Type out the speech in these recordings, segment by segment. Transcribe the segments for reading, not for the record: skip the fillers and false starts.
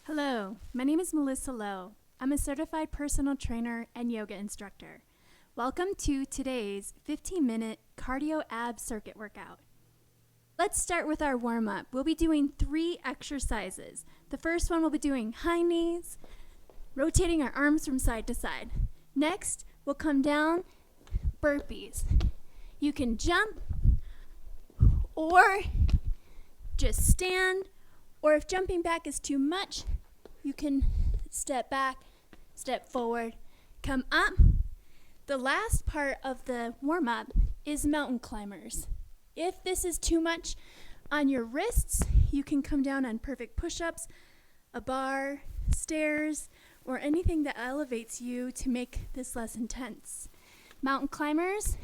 Hello, my name is Melissa Lowe. I'm a certified personal trainer and yoga instructor. Welcome to today's 15-minute cardio ab circuit workout. Let's start with our warm-up. We'll be doing 3 exercises. The first one we'll be doing high knees, rotating our arms from side to side. Next, we'll come down, burpees. You can jump or just stand, or if jumping back is too much, you can step back, step forward, come up. The last part of the warm-up is mountain climbers. If this is too much on your wrists, you can come down on perfect push-ups, a bar, stairs, or anything that elevates you to make this less intense. Mountain climbers.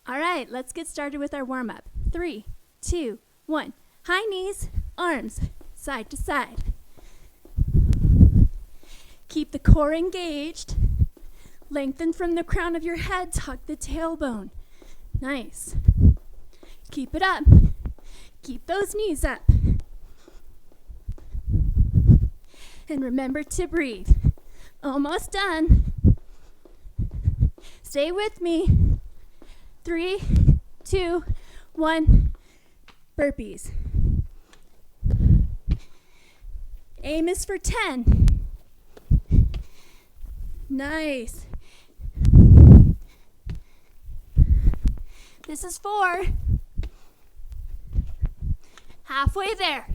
All right, let's get started with our warm-up. 3, 2, 1. High knees, arms, side to side. Keep the core engaged. Lengthen from the crown of your head, tuck the tailbone. Nice. Keep it up. Keep those knees up. And remember to breathe. Almost done. Stay with me. 3, 2, 1. Burpees. Aim is for 10. Nice. This is 4. Halfway there.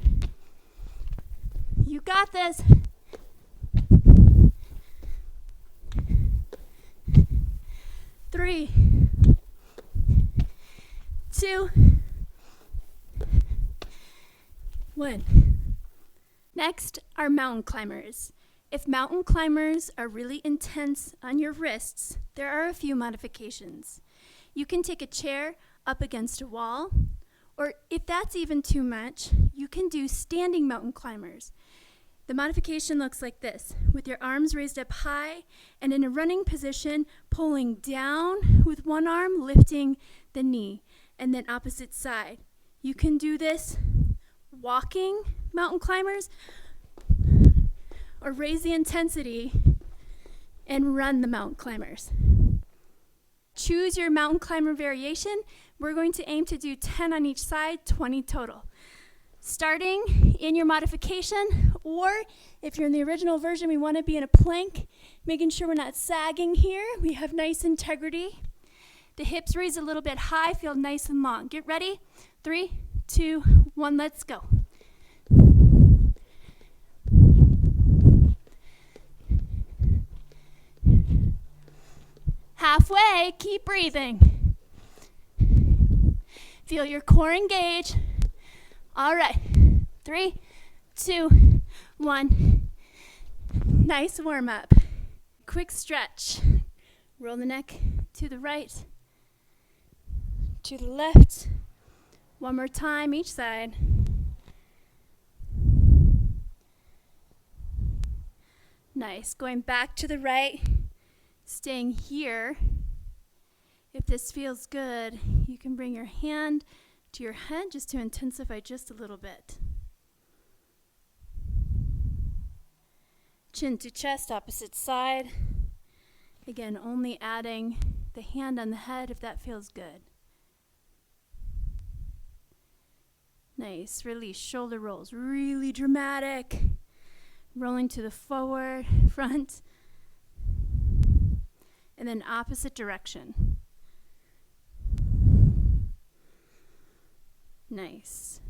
You got this. 3, 2, 1. Next are mountain climbers. If mountain climbers are really intense on your wrists, there are a few modifications. You can take a chair up against a wall, or if that's even too much, you can do standing mountain climbers. The modification looks like this, with your arms raised up high and in a running position, pulling down with one arm, lifting the knee, and then opposite side. You can do this walking mountain climbers, or raise the intensity and run the mountain climbers. Choose your mountain climber variation. We're going to aim to do 10 on each side, 20 total. Starting in your modification, or if you're in the original version, we want to be in a plank, making sure we're not sagging here. We have nice integrity. The hips raise a little bit high, feel nice and long. Get ready. 3, 2, 1, let's go. Halfway, keep breathing. Feel your core engage. All right, 3, 2, 1. Nice warm up. Quick stretch. Roll the neck to the right, to the left. One more time each side. Nice. Going back to the right, staying here. If this feels good, you can bring your hand to your head just to intensify just a little bit. Chin to chest, opposite side. Again, only adding the hand on the head if that feels good. Nice. Release. Shoulder rolls. Really dramatic. Rolling to the forward, front. And then opposite direction. Nice.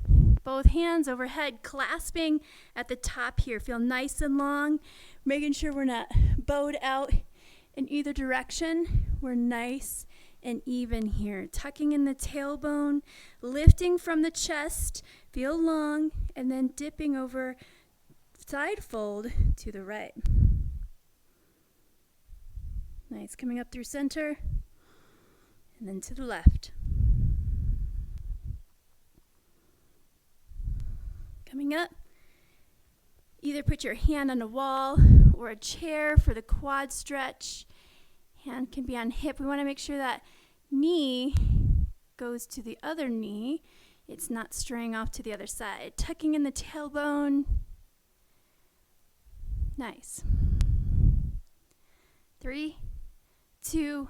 Both hands overhead, clasping at the top here. Feel nice and long. Making sure we're not bowed out in either direction. We're nice and even here. Tucking in the tailbone, lifting from the chest. Feel long, and then dipping over side fold to the right. Nice. Coming up through center, and then to the left. Coming up, either put your hand on a wall or a chair for the quad stretch. Hand can be on hip. We want to make sure that knee goes to the other knee it's not straying off to the other side. Tucking in the tailbone. Nice. 3, 2,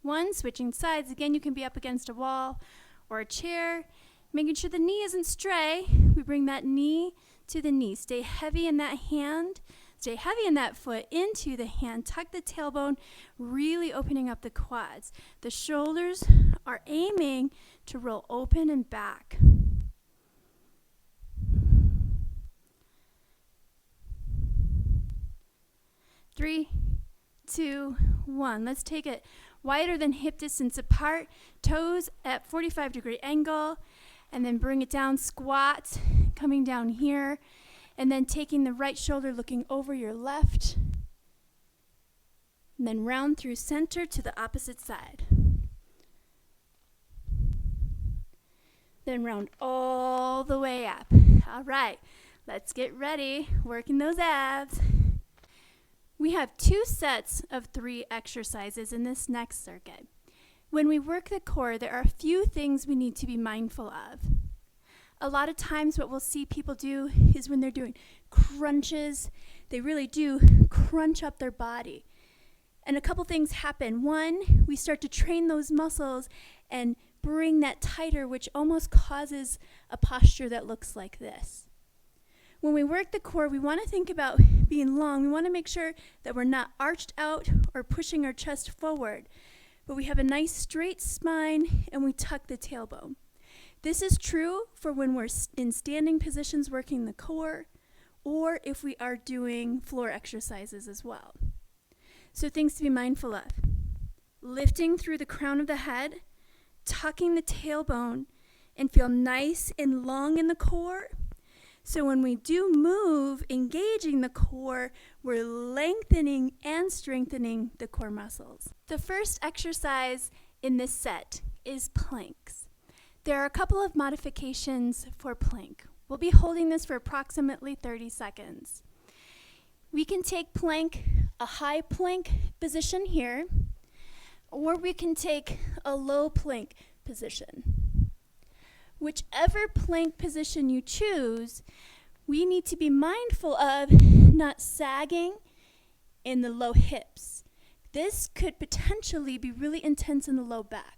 1. Switching sides. Again, you can be up against a wall or a chair. Making sure the knee isn't stray. We bring that knee to the knee. Stay heavy in that hand. Stay heavy in that foot into the hand. Tuck the tailbone, really opening up the quads. The shoulders are aiming to roll open and back. Three, 2, 1. Let's take it wider than hip distance apart. Toes at 45-degree angle. And then bring it down, squat, coming down here. And then taking the right shoulder, looking over your left. And then round through center to the opposite side. Then round all the way up. All right, let's get ready, working those abs. We have 2 sets of 3 exercises in this next circuit. When we work the core, there are a few things we need to be mindful of. A lot of times what we'll see people do is when they're doing crunches, they really do crunch up their body. And a couple things happen. One, we start to train those muscles and bring that tighter, which almost causes a posture that looks like this. When we work the core, we want to think about being long. We want to make sure that we're not arched out or pushing our chest forward, but we have a nice straight spine and we tuck the tailbone. This is true for when we're in standing positions working the core, or if we are doing floor exercises as well. So things to be mindful of. Lifting through the crown of the head, tucking the tailbone, and feel nice and long in the core. So when we do move, engaging the core, we're lengthening and strengthening the core muscles. The first exercise in this set is planks. There are a couple of modifications for plank. We'll be holding this for approximately 30 seconds. We can take plank, a high plank position here, or we can take a low plank position. Whichever plank position you choose, we need to be mindful of not sagging in the low hips. This could potentially be really intense in the low back.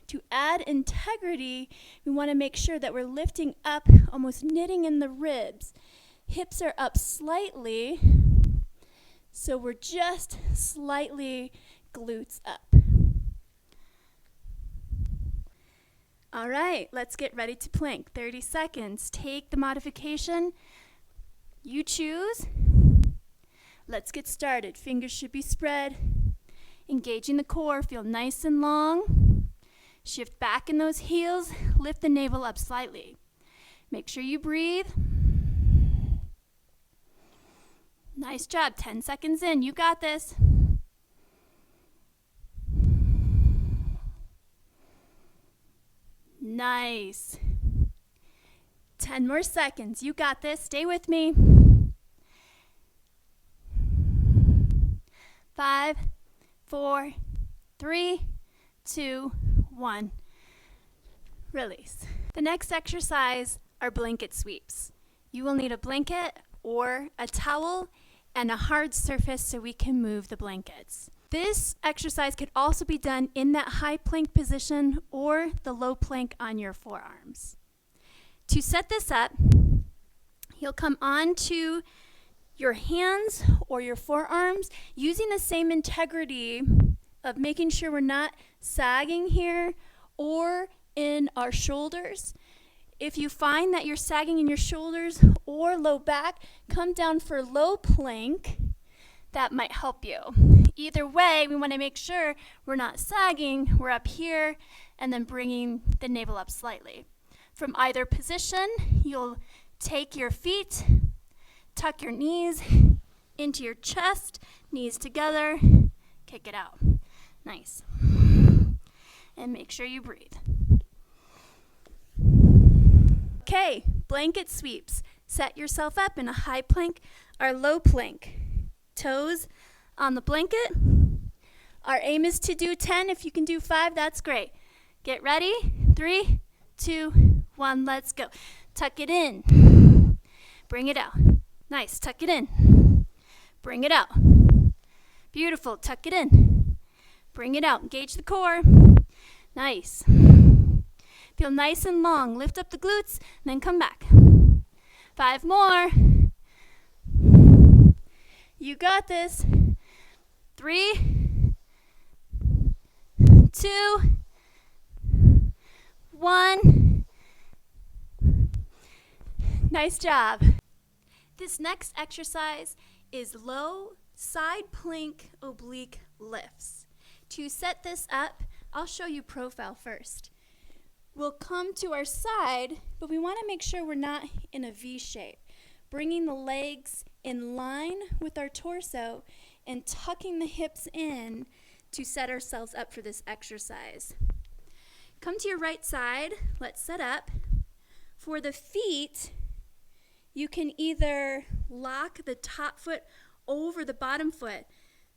To add integrity, we want to make sure that we're lifting up, almost knitting in the ribs. Hips are up slightly, so we're just slightly glutes up. All right, let's get ready to plank. 30 seconds. Take the modification you choose. Let's get started. Fingers should be spread. Engaging the core. Feel nice and long. Shift back in those heels. Lift the navel up slightly. Make sure you breathe. Nice job. 10 seconds in. You got this. Nice. 10 more seconds. You got this. Stay with me. 5, 4, 3, 2, 1. Release. The next exercise are blanket sweeps. You will need a blanket or a towel and a hard surface so we can move the blankets. This exercise could also be done in that high plank position or the low plank on your forearms. To set this up, you'll come onto your hands or your forearms using the same integrity of making sure we're not sagging here or in our shoulders. If you find that you're sagging in your shoulders or low back, come down for low plank. That might help you. Either way, we want to make sure we're not sagging. We're up here and then bringing the navel up slightly. From either position, you'll take your feet, tuck your knees into your chest, knees together, kick it out. Nice. And make sure you breathe. Okay, blanket sweeps. Set yourself up in a high plank or low plank. Toes on the blanket. Our aim is to do 10. If you can do 5, that's great. Get ready. 3, 2, 1, let's go. Tuck it in. Bring it out. Nice, tuck it in. Bring it out. Beautiful, tuck it in. Bring it out, engage the core. Nice. Feel nice and long. Lift up the glutes, and then come back. 5 more. You got this. 3, 2, 1. Nice job. This next exercise is low side plank oblique lifts. To set this up, I'll show you profile first. We'll come to our side, but we want to make sure we're not in a V shape. Bringing the legs in line with our torso and tucking the hips in to set ourselves up for this exercise. Come to your right side. Let's set up. For the feet, you can either lock the top foot over the bottom foot.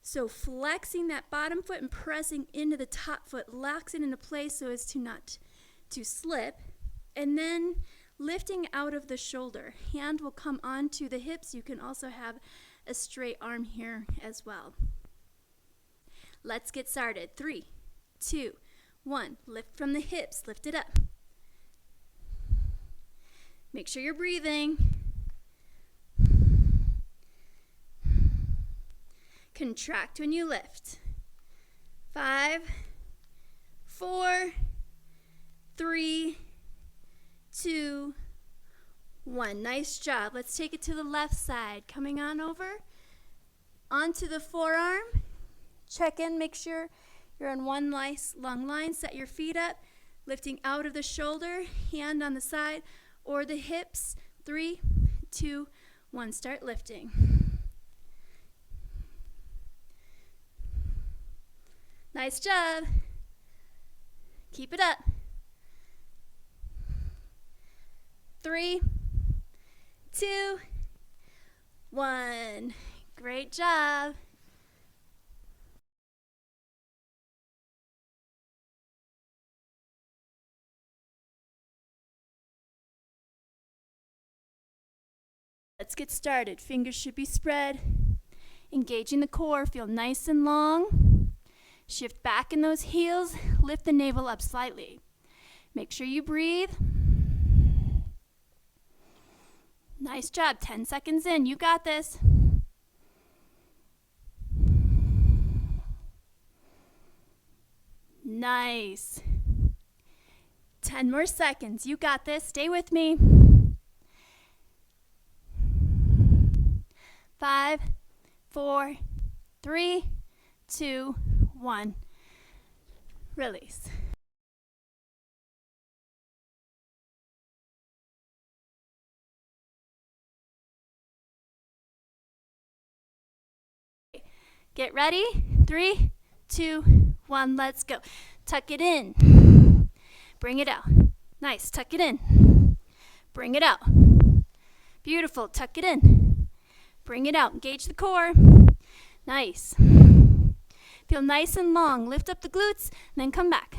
So flexing that bottom foot and pressing into the top foot locks it into place so as to not to slip. And then lifting out of the shoulder. Hand will come onto the hips. You can also have a straight arm here as well. Let's get started. 3, 2, 1. Lift from the hips. Lift it up. Make sure you're breathing. Contract when you lift. 5, 4, 3, 2, 1. Nice job. Let's take it to the left side. Coming on over onto the forearm. Check in. Make sure you're on one nice long line. Set your feet up. Lifting out of the shoulder. Hand on the side or the hips. 3, 2, 1. Start lifting. Nice job. Keep it up. 3, 2, 1. Great job. Let's get started. Fingers should be spread. Engaging the core. Feel nice and long. Shift back in those heels. Lift the navel up slightly. Make sure you breathe. Nice job. 10 seconds in. You got this. Nice. 10 more seconds. You got this. Stay with me. 5, 4, 3, 2, 1. Release. Get ready. 3, 2, 1. Let's go. Tuck it in. Bring it out. Nice. Tuck it in. Bring it out. Beautiful. Tuck it in. Bring it out. Engage the core. Nice. Feel nice and long. Lift up the glutes, and then come back.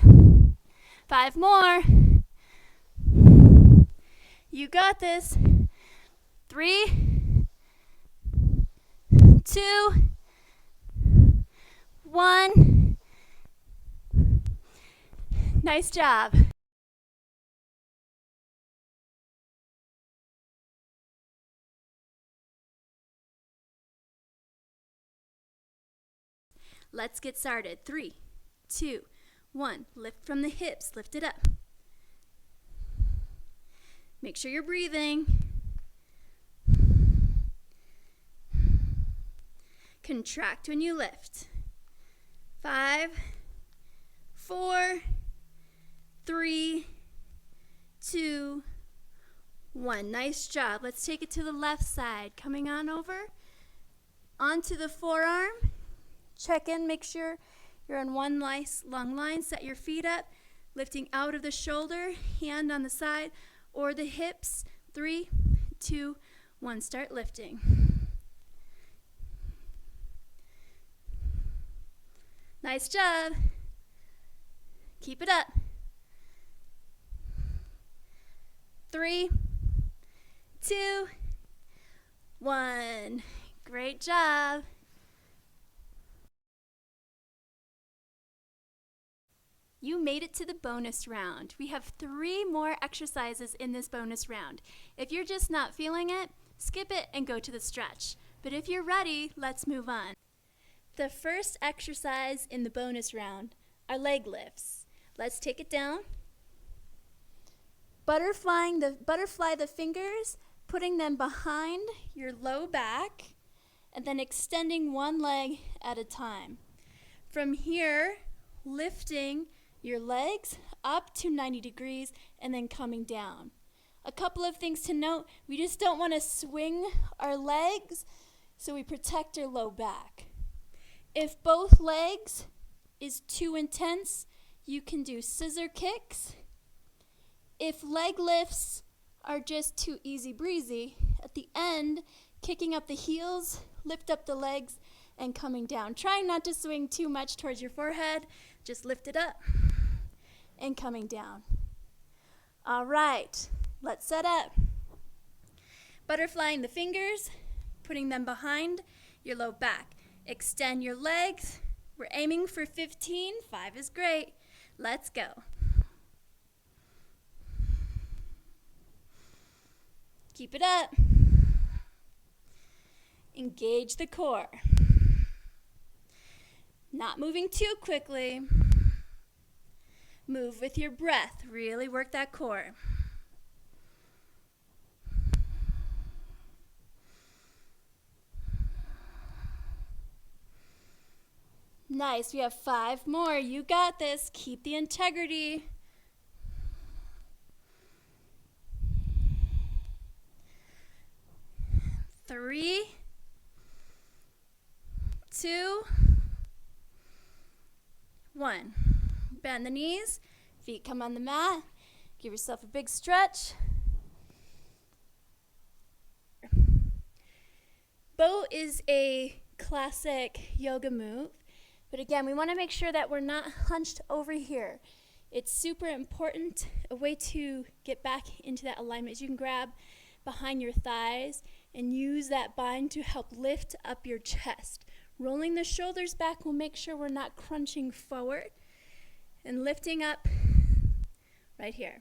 5 more. You got this. 3, 2, 1. Nice job. Let's get started. 3, 2, 1. Lift from the hips. Lift it up. Make sure you're breathing. Contract when you lift. 5, 4, 3, 2, 1. Nice job. Let's take it to the left side. Coming on over onto the forearm. Check in. Make sure you're on one nice long line. Set your feet up. Lifting out of the shoulder. Hand on the side or the hips. 3, 2, 1. Start lifting. Nice job. Keep it up. 3, 2, 1. Great job. You made it to the bonus round. We have 3 more exercises in this bonus round. If you're just not feeling it, skip it and go to the stretch. But if you're ready, let's move on. The first exercise in the bonus round are leg lifts. Let's take it down. Butterfly the fingers, putting them behind your low back, and then extending one leg at a time. From here, lifting your legs up to 90 degrees and then coming down. A couple of things to note: we just don't want to swing our legs, so we protect our low back. If both legs is too intense, you can do scissor kicks. If leg lifts are just too easy breezy, at the end, kicking up the heels, lift up the legs, and coming down. Trying not to swing too much towards your forehead, just lift it up and coming down. All right, let's set up. Butterflying the fingers, putting them behind your low back. Extend your legs. We're aiming for 15. 5 is great. Let's go. Keep it up. Engage the core. Not moving too quickly. Move with your breath. Really work that core. Nice. We have 5 more. You got this. Keep the integrity. Three, 2, 1. Bend the knees. Feet come on the mat. Give yourself a big stretch. Bow is a classic yoga move. But again, we want to make sure that we're not hunched over here. It's super important. A way to get back into that alignment is you can grab behind your thighs and use that bind to help lift up your chest. Rolling the shoulders back will make sure we're not crunching forward, and lifting up right here.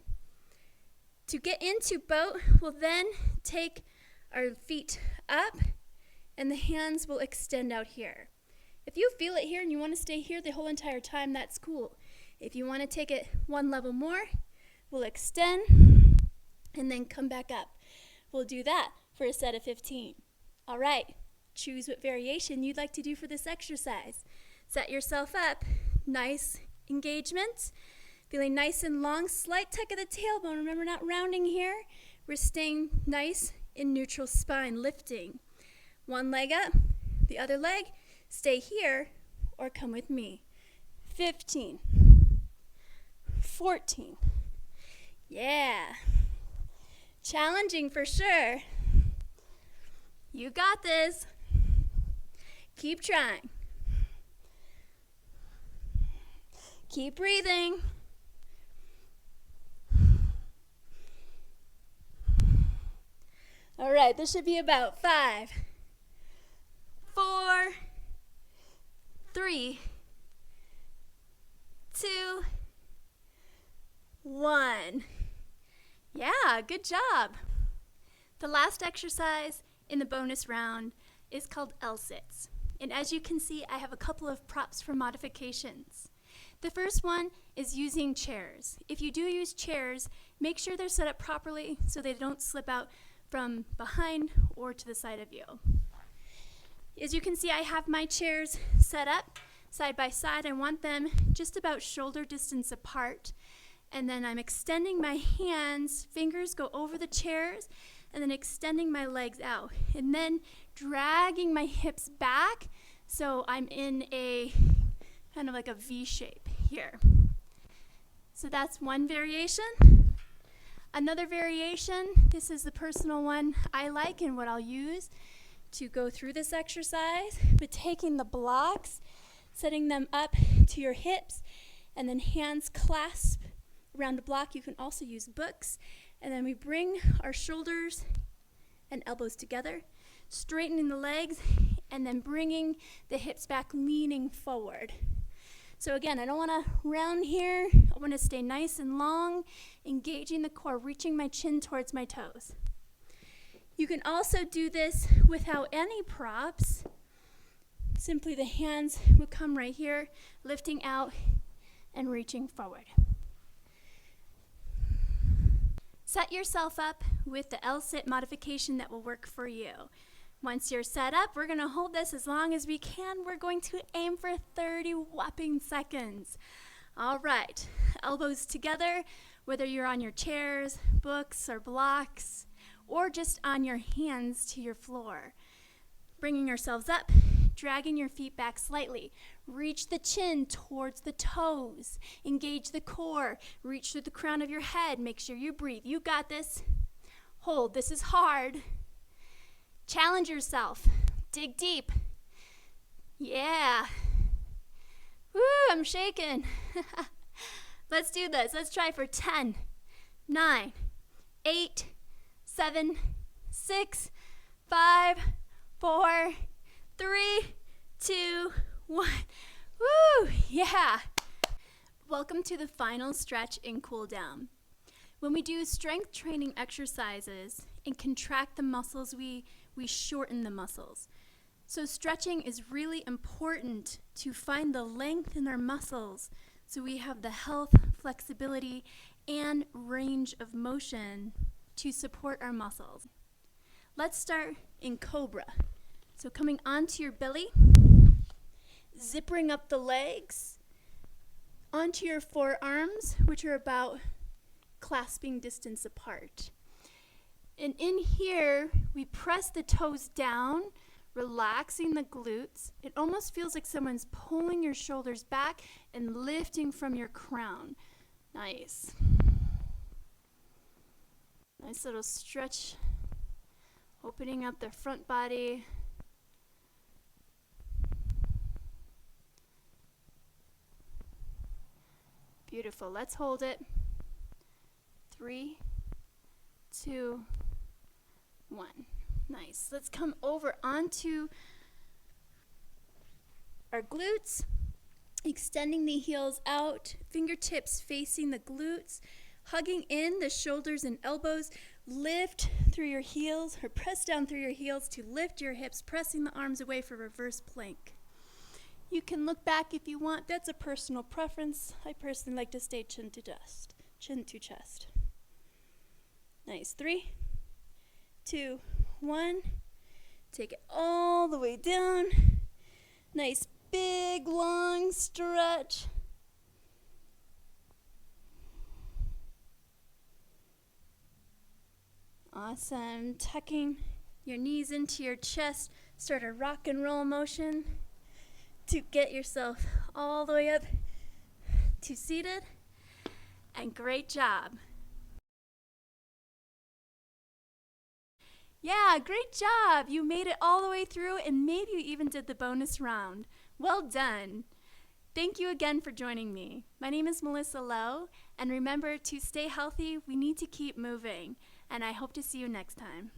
To get into boat, we'll then take our feet up and the hands will extend out here. If you feel it here and you want to stay here the whole entire time, that's cool. If you want to take it one level more, we'll extend and then come back up. We'll do that for a set of 15. All right, choose what variation you'd like to do for this exercise. Set yourself up. Nice engagement. Feeling nice and long. Slight tuck of the tailbone. Remember, not rounding here. We're staying nice in neutral spine, lifting. One leg up, the other leg. Stay here or come with me. 15. 14. Yeah. Challenging for sure. You got this. Keep trying. Keep breathing. All right, this should be about 5, 4, 3, 2, 1. Yeah, good job. The last exercise in the bonus round is called L-sits. And as you can see, I have a couple of props for modifications. The first one is using chairs. If you do use chairs, make sure they're set up properly so they don't slip out from behind or to the side of you. As you can see, I have my chairs set up side by side. I want them just about shoulder distance apart. And then I'm extending my hands, fingers go over the chairs, and then extending my legs out. And then dragging my hips back so I'm in a kind of like a V shape here. So that's one variation. Another variation, this is the personal one I like and what I'll use to go through this exercise, but taking the blocks, setting them up to your hips, and then hands clasp around the block. You can also use books, And then we bring our shoulders and elbows together, straightening the legs, and then bringing the hips back, leaning forward. So again, I don't want to round here. I want to stay nice and long, engaging the core, reaching my chin towards my toes. You can also do this without any props. Simply the hands will come right here, lifting out and reaching forward. Set yourself up with the L-sit modification that will work for you. Once you're set up, we're going to hold this as long as we can. We're going to aim for 30 whopping seconds. All right, elbows together, whether you're on your chairs, books, or blocks, or just on your hands to your floor. Bringing yourselves up, dragging your feet back slightly. Reach the chin towards the toes. Engage the core. Reach through the crown of your head. Make sure you breathe. You got this. Hold. This is hard. Challenge yourself. Dig deep. Yeah. Woo, I'm shaking. Let's do this. Let's try for 10, 9, 8, 7, 6, 5, 4, 3, 2, 1. Woo, yeah. Welcome to the final stretch and cool down. When we do strength training exercises and contract the muscles, we shorten the muscles. So stretching is really important to find the length in our muscles so we have the health, flexibility, and range of motion to support our muscles. Let's start in Cobra. So coming onto your belly, zippering up the legs, onto your forearms, which are about clasping distance apart. And in here, we press the toes down, relaxing the glutes. It almost feels like someone's pulling your shoulders back and lifting from your crown. Nice. Nice little stretch, opening up the front body. Beautiful. Let's hold it. 3, 2, 1. Nice. Let's come over onto our glutes, extending the heels out, fingertips facing the glutes, hugging in the shoulders and elbows. Lift through your heels, or press down through your heels to lift your hips, pressing the arms away for reverse plank. You can look back if you want. That's a personal preference. I personally like to stay chin to chest. Nice. 3, 2, 1. Take it all the way down. Nice big long stretch. Awesome. Tucking your knees into your chest. Start a rock and roll motion to get yourself all the way up to seated. And great job. Yeah, great job. You made it all the way through, and maybe you even did the bonus round. Well done. Thank you again for joining me. My name is Melissa Lowe, and remember, to stay healthy, we need to keep moving, and I hope to see you next time.